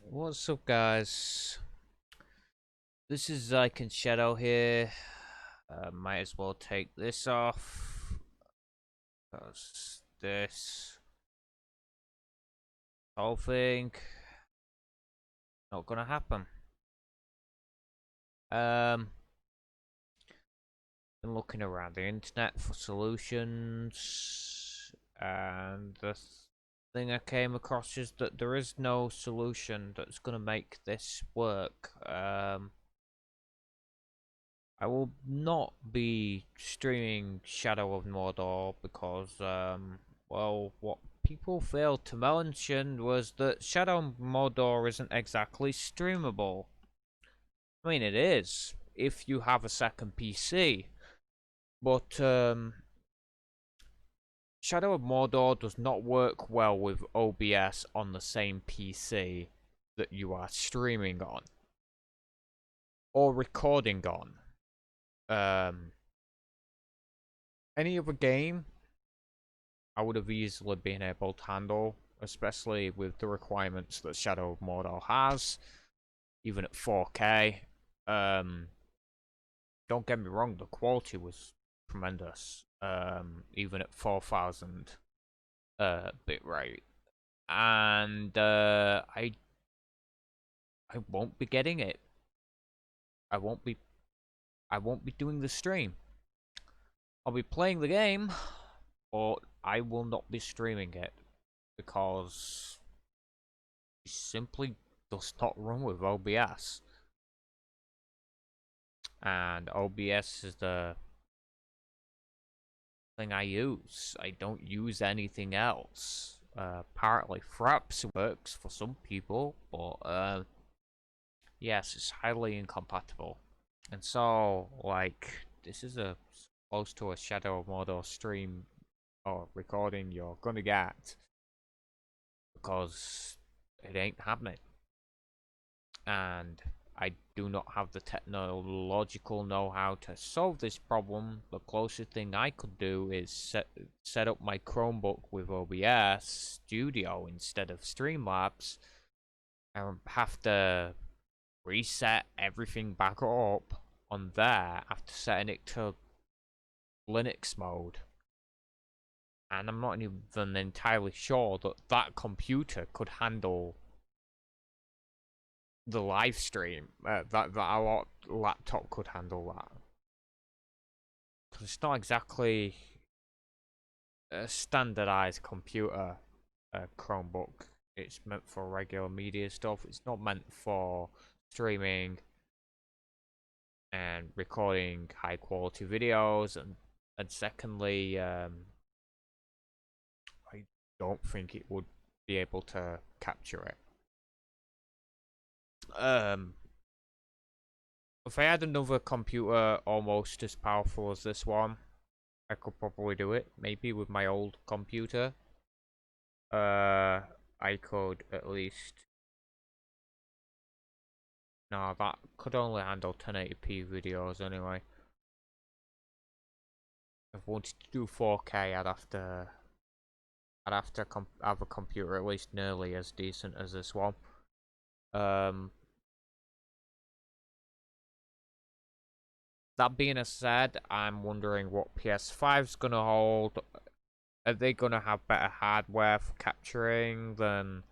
What's up, guys? This is Zyke and Shadow here. Might as well take this off because this whole thing not gonna happen. Um, been looking around the internet for solutions, and the thing I came across is that there is no solution that's gonna make this work. I will not be streaming Shadow of Mordor because, well, what people failed to mention was that Shadow of Mordor isn't exactly streamable. I mean, it is if you have a second PC, but Shadow of Mordor does not work well with OBS on the same PC that you are streaming on or recording on. Any other game I would have easily been able to handle, especially with the requirements that Shadow of Mordor has, even at 4K. Don't get me wrong, the quality was tremendous, even at 4000 bitrate, and I won't be getting it. I won't be doing the stream. I'll be playing the game, but I will not be streaming it because it simply does not run with OBS. And OBS is the thing I use. I don't use anything else. Apparently, Fraps works for some people, but yes, it's highly incompatible. And so, like, this is a close to a Shadow of Mordor stream or recording you're gonna get because it ain't happening. And I do not have the technological know-how to solve this problem. The closest thing I could do is set up my Chromebook with OBS Studio instead of Streamlabs, and have to reset everything back up on there after setting it to Linux mode. And I'm not even entirely sure that that computer could handle the live stream, that our laptop could handle that, because it's not exactly a standardized computer. Chromebook, it's meant for regular media stuff. It's not meant for streaming and recording high quality videos, and secondly, I don't think it would be able to capture it. If I had another computer almost as powerful as this one, I could probably do it. Maybe with my old computer. I could at least. No, that could only handle 1080p videos anyway. If I wanted to do 4K, I'd have to have a computer at least nearly as decent as this one. Um, that being said, I'm wondering what PS5's gonna hold. Are they gonna have better hardware for capturing than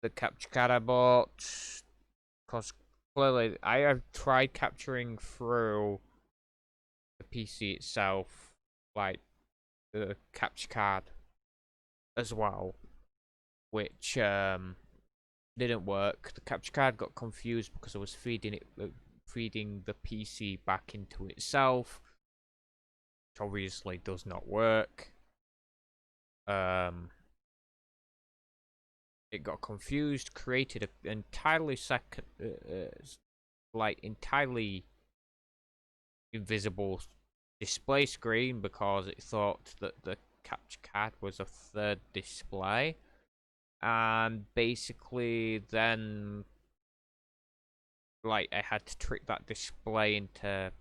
the capture card I bought? Because clearly, I have tried capturing through the PC itself, like the capture card as well, which didn't work. The capture card got confused because I was feeding the PC back into itself, which obviously does not work. It got confused, created an entirely second, like entirely invisible display screen because it thought that the capture card was a third display, and basically then like I had to trick that display into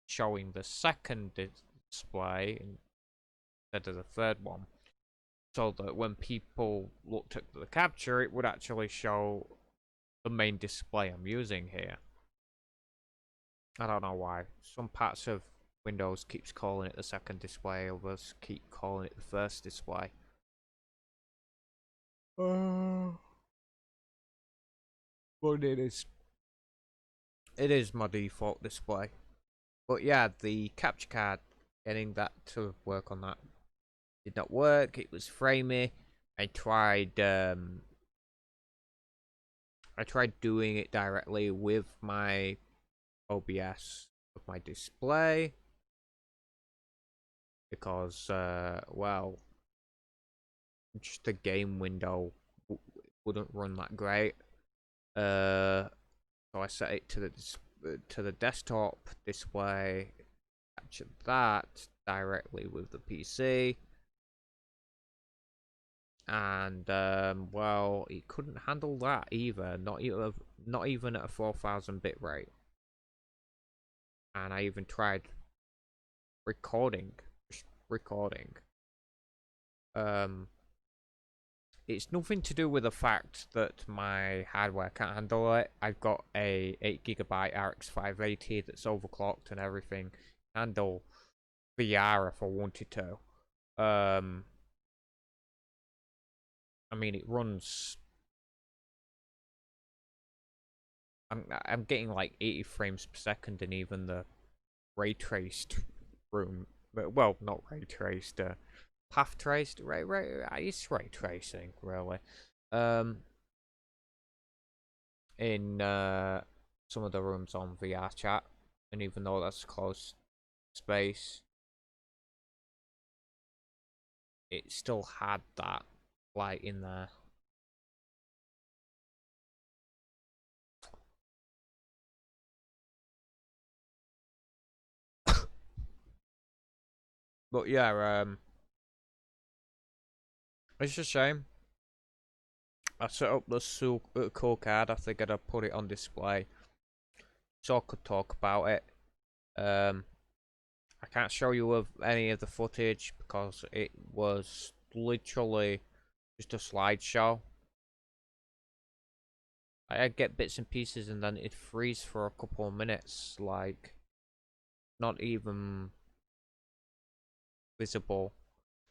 showing the second display instead of the third one. so that when people looked at the capture, it would actually show the main display I'm using here. I don't know why. Some parts of Windows keeps calling it the second display, others keep calling it the first display. But it is my default display. But yeah, the capture card, getting that to work on that did not work. It was framey. I tried doing it directly with my OBS of my display because well, just the game window wouldn't run that great. So I set it to the desktop display, captured that directly with the PC, and well, it couldn't handle that either. Not even at a 4,000 bit rate. And I even tried recording, just recording. Um, it's nothing to do with the fact that my hardware can't handle it. I've got a 8GB RX 580 that's overclocked and everything. Handle VR if I wanted to. I mean, it runs. I'm getting like 80 frames per second, and even the ray traced room. Well, not ray traced. Path traced. It's ray tracing really. Um, in some of the rooms on VR chat, and even though that's close space, it still had that light in there. But yeah, it's a shame. I set up the cool card. I think I'd put it on display so I could talk about it. I can't show you of any of the footage because it was literally just a slideshow. I'd get bits and pieces and then it'd freeze for a couple of minutes, like not even visible.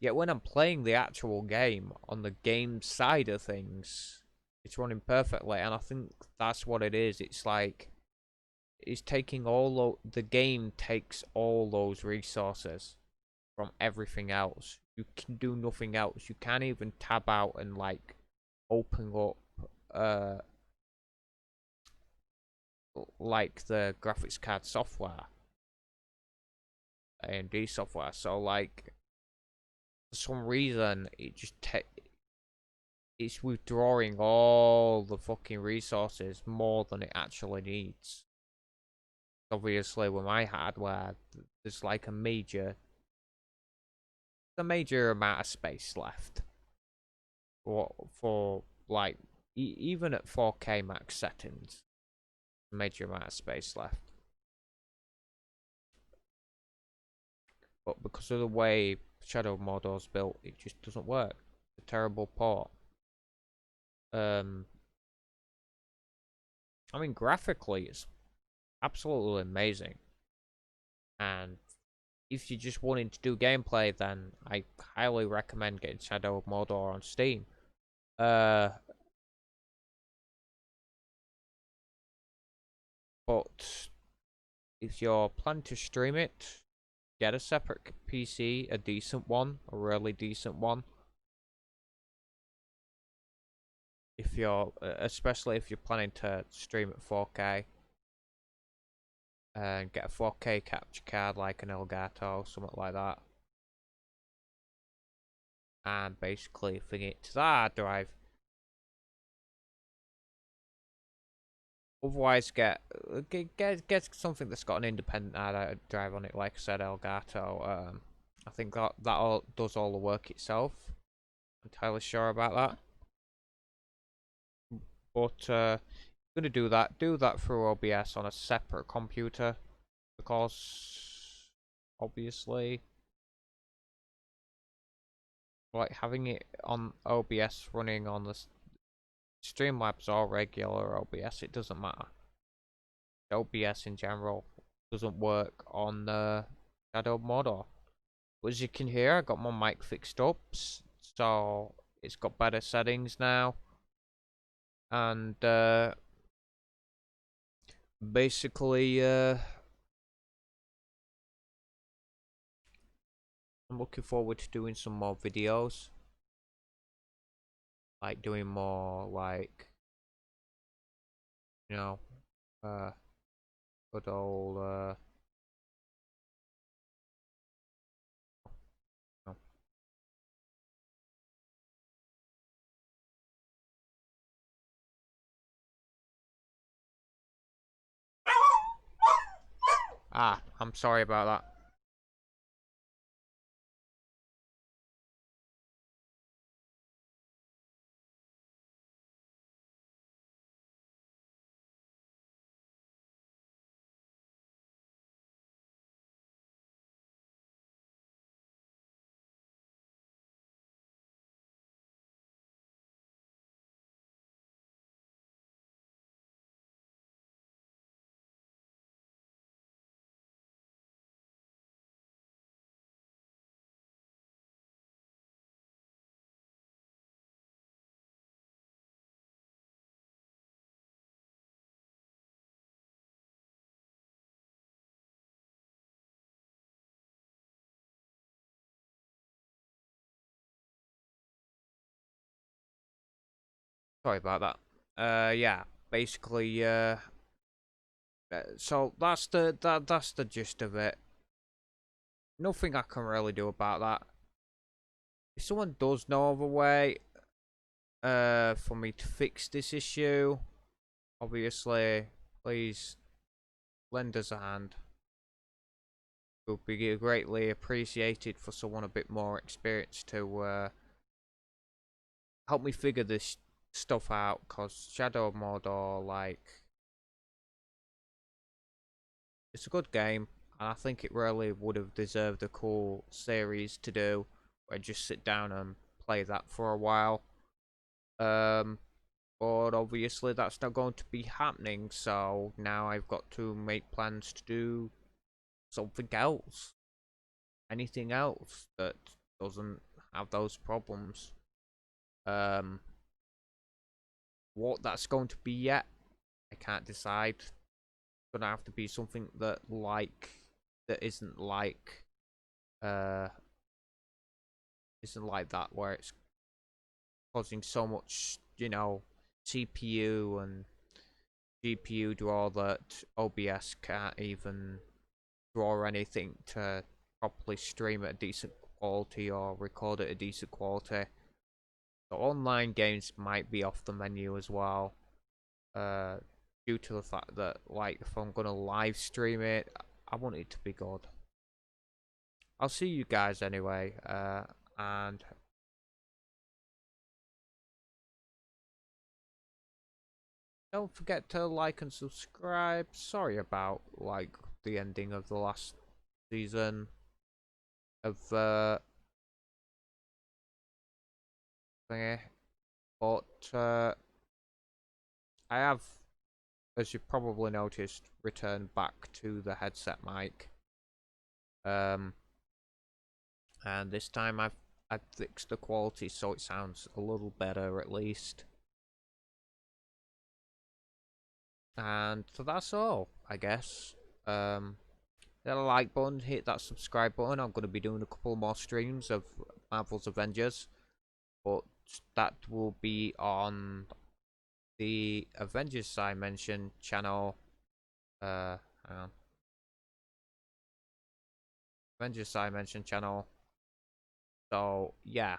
Yet when I'm playing the actual game on the game side of things, it's running perfectly, and I think that's what it is. It's like it's taking the game takes all those resources from everything else. You can do nothing else. You can't even tab out and like open up like the graphics card software, AMD software. So like for some reason it's withdrawing all the fucking resources more than it actually needs. Obviously with my hardware there's like a major amount of space left for like even at 4K max settings, a major amount of space left. But because of the way Shadow of Mordor's built, it just doesn't work. It's a terrible port. Um, I mean, graphically, it's absolutely amazing. And if you're just wanting to do gameplay, then I highly recommend getting Shadow of Mordor on Steam. But if you're planning to stream it, get a separate PC, a decent one, a really decent one. If you're, especially if you're planning to stream at 4K, and get a 4K capture card like an Elgato, something like that, and basically thing it to that hard drive. Otherwise, get something that's got an independent hard drive on it, like I said, Elgato. I think that all does all the work itself. I'm entirely sure about that. But gonna do that through OBS on a separate computer because obviously like having it on OBS running on the Streamlabs or regular OBS, it doesn't matter. OBS in general doesn't work on the Shadow of Mordor. But as you can hear, I got my mic fixed up, so it's got better settings now. And basically, I'm looking forward to doing some more videos. Like doing more, like, you know, good old, no. I'm sorry about that. Sorry about that. Yeah, basically, so that's the gist of it. Nothing I can really do about that. If someone does know of a way, for me to fix this issue, obviously, please lend us a hand. It would be greatly appreciated for someone a bit more experienced to help me figure this stuff out. Cause Shadow of Mordor, like, it's a good game, and I think it really would have deserved a cool series to do, where I just sit down and play that for a while. Um, but obviously that's not going to be happening, so now I've got to make plans to do something else. Anything else that doesn't have those problems. Um, what that's going to be yet, I can't decide. It's gonna have to be something that uh isn't like that, where it's causing so much, CPU and GPU draw that OBS can't even draw anything to properly stream at a decent quality or record at a decent quality. So online games might be off the menu as well, uh, due to the fact that, like, if I'm gonna live stream it, I want it to be good. I'll see you guys anyway, and don't forget to like and subscribe. Sorry about, like, the ending of the last season of thingy, but I have, as you've probably noticed, returned back to the headset mic. Um, and this time I've fixed the quality so it sounds a little better at least. And so that's all, I guess. Hit a like button, hit that subscribe button. I'm going to be doing a couple more streams of Marvel's Avengers, but that will be on the Avengers Zimension channel. Hang on. Avengers Zimension channel. So yeah,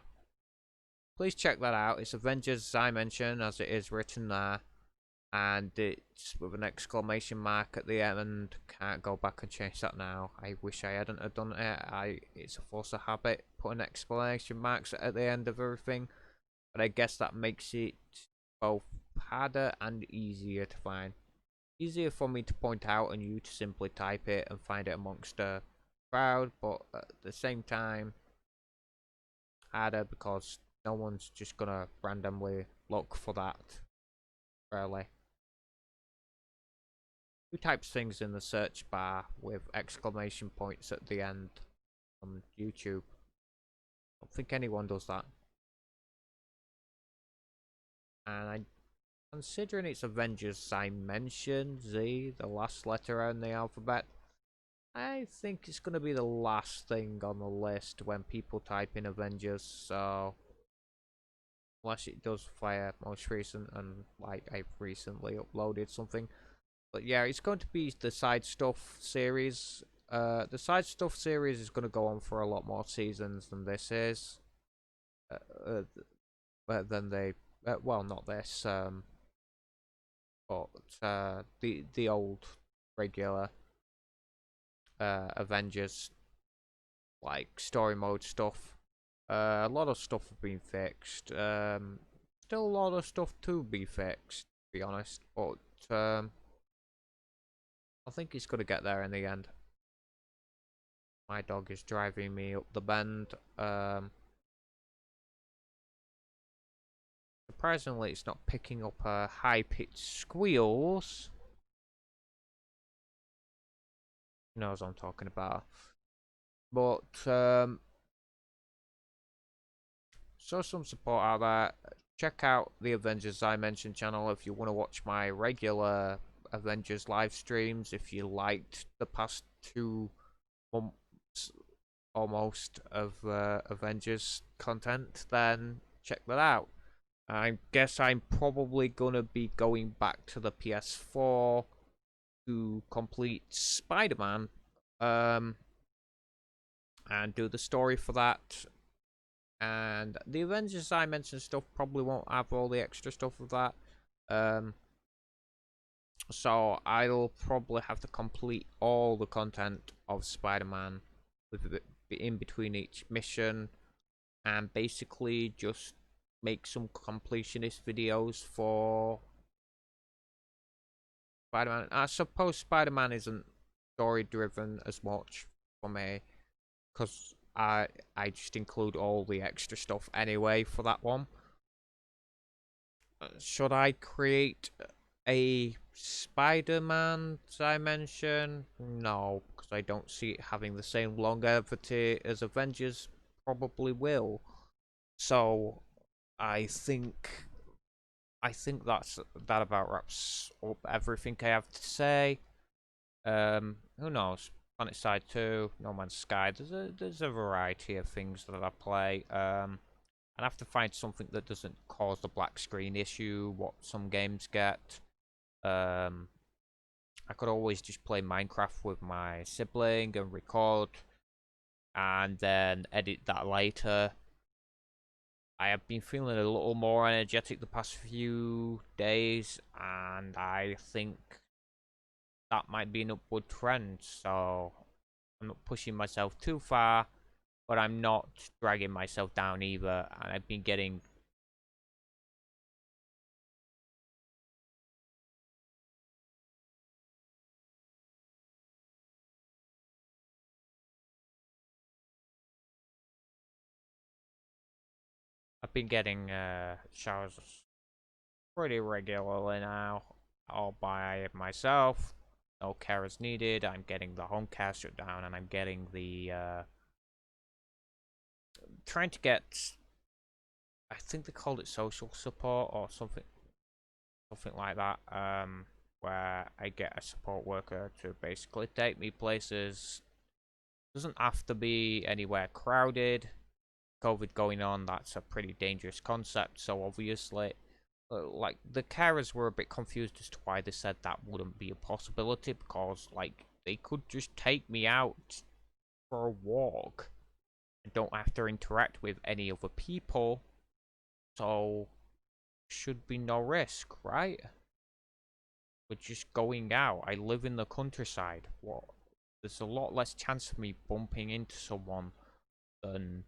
please check that out. It's Avengers Zimension as it is written there, and it's with an exclamation mark at the end. Can't go back and change that now. I wish I hadn't have done it. It's a force of habit putting exclamation marks at the end of everything, but I guess that makes it both harder and easier to find. Easier for me to point out and you to simply type it and find it amongst a crowd, but at the same time harder because no one's just gonna randomly look for that. Really. Who types things in the search bar with exclamation points at the end on YouTube? I don't think anyone does that. And I, considering it's Avengers Zimension, Z, the last letter in the alphabet, I think it's going to be the last thing on the list when people type in Avengers, so unless it does fire most recent, and like I've recently uploaded something. But yeah, it's going to be the side stuff series. The side stuff series is going to go on for a lot more seasons than this is. Uh, than they, well, not this, but the old regular Avengers like story mode stuff. A lot of stuff have been fixed. Still a lot of stuff to be fixed, to be honest. But I think it's gonna get there in the end. My dog is driving me up the bend. Surprisingly, it's not picking up high-pitched squeals. Who knows what I'm talking about? But show some support out there. Check out the Avengers Zimension channel if you want to watch my regular Avengers live streams. If you liked the past 2 months almost of Avengers content, then check that out. I guess I'm probably gonna be going back to the PS4 to complete Spider-Man, and do the story for that. And the Avengers I mentioned stuff probably won't have all the extra stuff of that. So I'll probably have to complete all the content of Spider-Man with a bit in between each mission, and basically just make some completionist videos for Spider-Man. I suppose Spider-Man isn't story driven as much for me because I just include all the extra stuff anyway for that one. Should I create a Spider-Man dimension? No, because I don't see it having the same longevity as Avengers probably will. So I think that about wraps up everything I have to say. Who knows? Planet Side 2, No Man's Sky. There's a variety of things that I play. I'd have to find something that doesn't cause the black screen issue, what some games get. I could always just play Minecraft with my sibling and record, and then edit that later. I have been feeling a little more energetic the past few days, and I think that might be an upward trend, so I'm not pushing myself too far, but I'm not dragging myself down either, and I've been getting showers pretty regularly now, all by myself. No care is needed. I'm getting the home care shut down, and I'm getting the trying to get. I think they called it social support or something like that. Where I get a support worker to basically take me places. Doesn't have to be anywhere crowded. COVID going on, that's a pretty dangerous concept. So obviously, like the carers were a bit confused as to why they said that wouldn't be a possibility, because like they could just take me out for a walk and don't have to interact with any other people, so should be no risk, right? We're just going out. I live in the countryside. What? There's a lot less chance of me bumping into someone than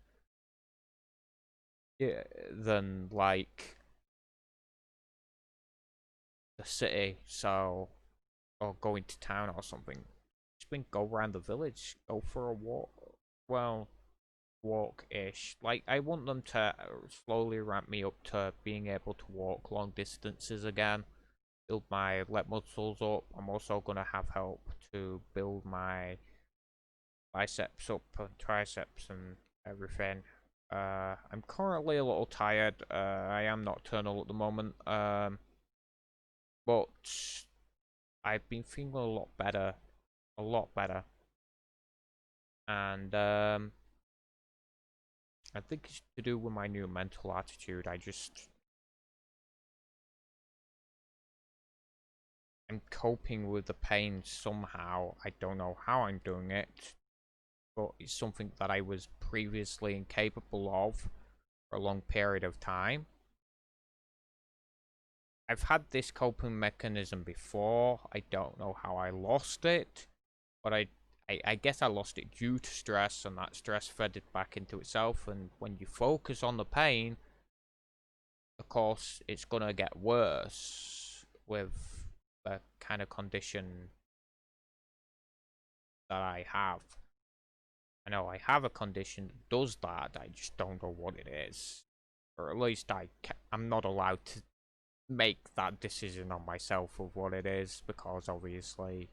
yeah, than like the city. So or going to town or something. Just been go around the village, go for a walk. Well, walk-ish. Like, I want them to slowly ramp me up to being able to walk long distances again. Build my leg muscles up. I'm also going to have help to build my biceps up and triceps and everything. I'm currently a little tired. I am nocturnal at the moment. But I've been feeling a lot better. A lot better. And I think it's to do with my new mental attitude. I'm coping with the pain somehow. I don't know how I'm doing it, but it's something that I was previously incapable of for a long period of time. I've had this coping mechanism before. I don't know how I lost it, but I guess I lost it due to stress, and that stress fed it back into itself. And when you focus on the pain, of course, it's gonna get worse with the kind of condition that I have. I know I have a condition that does that. I just don't know what it is, or at least I'm not allowed to make that decision on myself of what it is, because obviously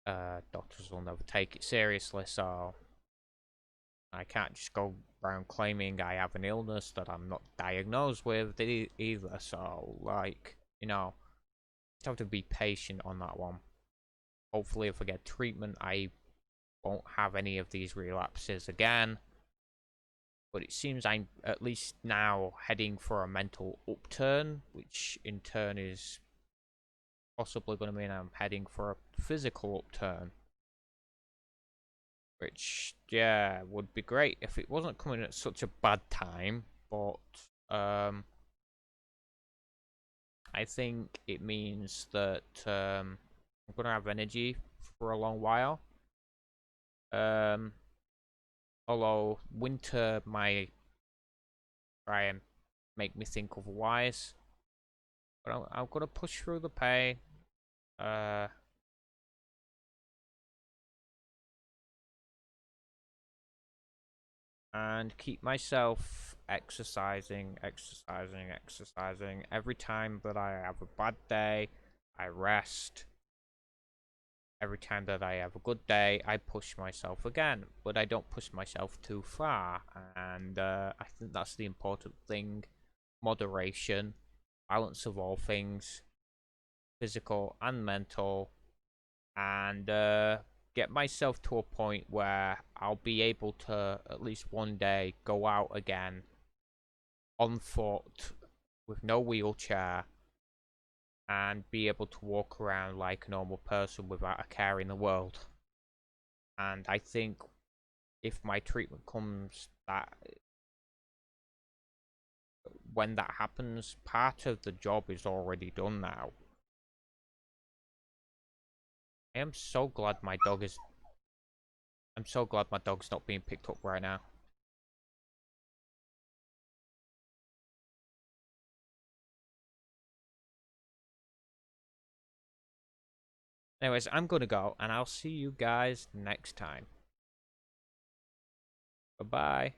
doctors will never take it seriously, so I can't just go around claiming I have an illness that I'm not diagnosed with either. So, like, just have to be patient on that one. Hopefully, if I get treatment, I won't have any of these relapses again. But it seems I'm at least now heading for a mental upturn, which in turn is possibly going to mean I'm heading for a physical upturn. Which, yeah, would be great if it wasn't coming at such a bad time. But I think it means that I'm going to have energy for a long while. Although winter might try and make me think otherwise. But I'm going to push through the pain. And keep myself exercising. Every time that I have a bad day, I rest. Every time that I have a good day, I push myself again, but I don't push myself too far. And I think that's the important thing. Moderation, balance of all things, physical and mental, and get myself to a point where I'll be able to at least one day go out again on foot with no wheelchair and be able to walk around like a normal person without a care in the world. And I think if my treatment comes, that when that happens, part of the job is already done now. I am so glad my dog is I'm so glad my dog's not being picked up right now. Anyways, I'm gonna go, and I'll see you guys next time. Bye-bye.